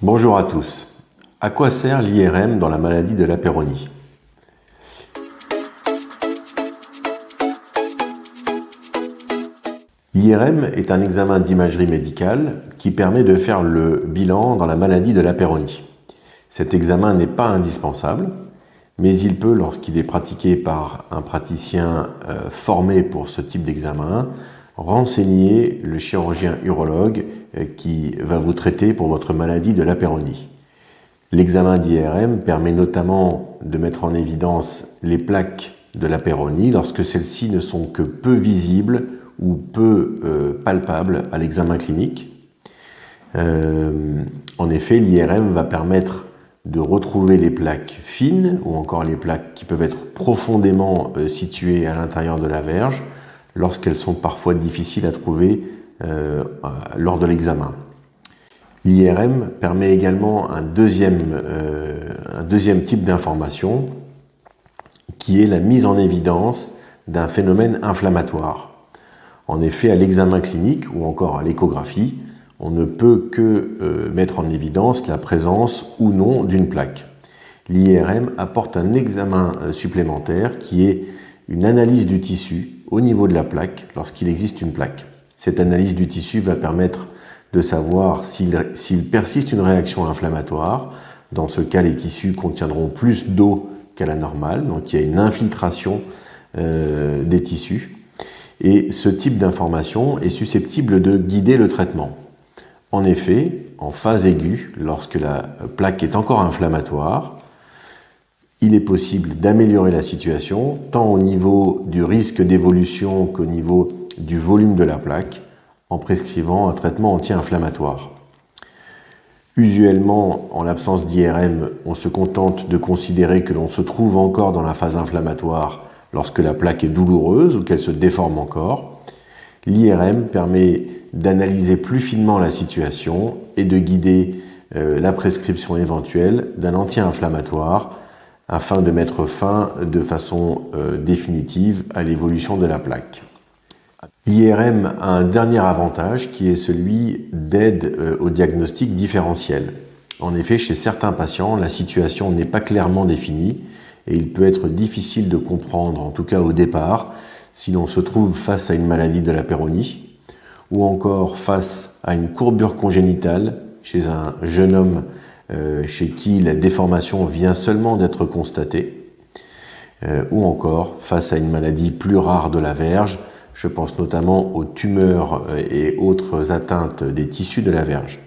Bonjour à tous. À quoi sert l'IRM dans la maladie de la Peyronie? L'IRM est un examen d'imagerie médicale qui permet de faire le bilan dans la maladie de la Peyronie. Cet examen n'est pas indispensable, mais il peut, lorsqu'il est pratiqué par un praticien formé pour ce type d'examen, renseigner le chirurgien urologue qui va vous traiter pour votre maladie de la Peyronie. L'examen d'IRM permet notamment de mettre en évidence les plaques de la Peyronie lorsque celles-ci ne sont que peu visibles ou peu palpables à l'examen clinique. En effet, l'IRM va permettre de retrouver les plaques fines ou encore les plaques qui peuvent être profondément situées à l'intérieur de la verge lorsqu'elles sont parfois difficiles à trouver lors de l'examen. L'IRM permet également un deuxième type d'information qui est la mise en évidence d'un phénomène inflammatoire. En effet, à l'examen clinique ou encore à l'échographie, on ne peut que mettre en évidence la présence ou non d'une plaque. L'IRM apporte un examen supplémentaire qui est une analyse du tissu au niveau de la plaque lorsqu'il existe une plaque. Cette analyse du tissu va permettre de savoir s'il persiste une réaction inflammatoire. Dans ce cas, les tissus contiendront plus d'eau qu'à la normale, donc il y a une infiltration des tissus. Et ce type d'information est susceptible de guider le traitement. En effet, en phase aiguë, lorsque la plaque est encore inflammatoire, il est possible d'améliorer la situation, tant au niveau du risque d'évolution qu'au niveau du volume de la plaque, en prescrivant un traitement anti-inflammatoire. Usuellement, en l'absence d'IRM, on se contente de considérer que l'on se trouve encore dans la phase inflammatoire lorsque la plaque est douloureuse ou qu'elle se déforme encore. L'IRM permet d'analyser plus finement la situation et de guider la prescription éventuelle d'un anti-inflammatoire afin de mettre fin de façon définitive à l'évolution de la plaque. L'IRM a un dernier avantage qui est celui d'aide au diagnostic différentiel. En effet, chez certains patients, la situation n'est pas clairement définie et il peut être difficile de comprendre, en tout cas au départ, si l'on se trouve face à une maladie de la Peyronie ou encore face à une courbure congénitale chez un jeune homme chez qui la déformation vient seulement d'être constatée, ou encore face à une maladie plus rare de la verge. Je pense notamment aux tumeurs et autres atteintes des tissus de la verge.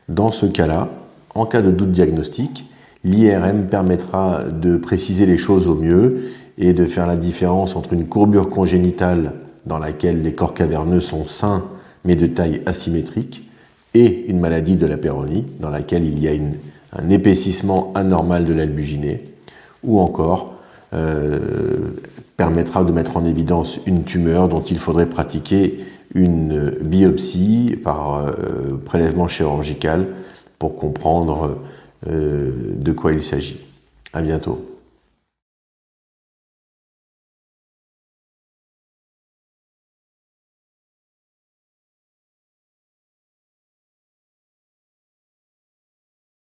Dans ce cas-là, en cas de doute diagnostique, l'IRM permettra de préciser les choses au mieux et de faire la différence entre une courbure congénitale dans laquelle les corps caverneux sont sains mais de taille asymétrique et une maladie de la Peyronie dans laquelle il y a un épaississement anormal de l'albuginée, ou encore permettra de mettre en évidence une tumeur dont il faudrait pratiquer une biopsie par prélèvement chirurgical pour comprendre de quoi il s'agit. À bientôt.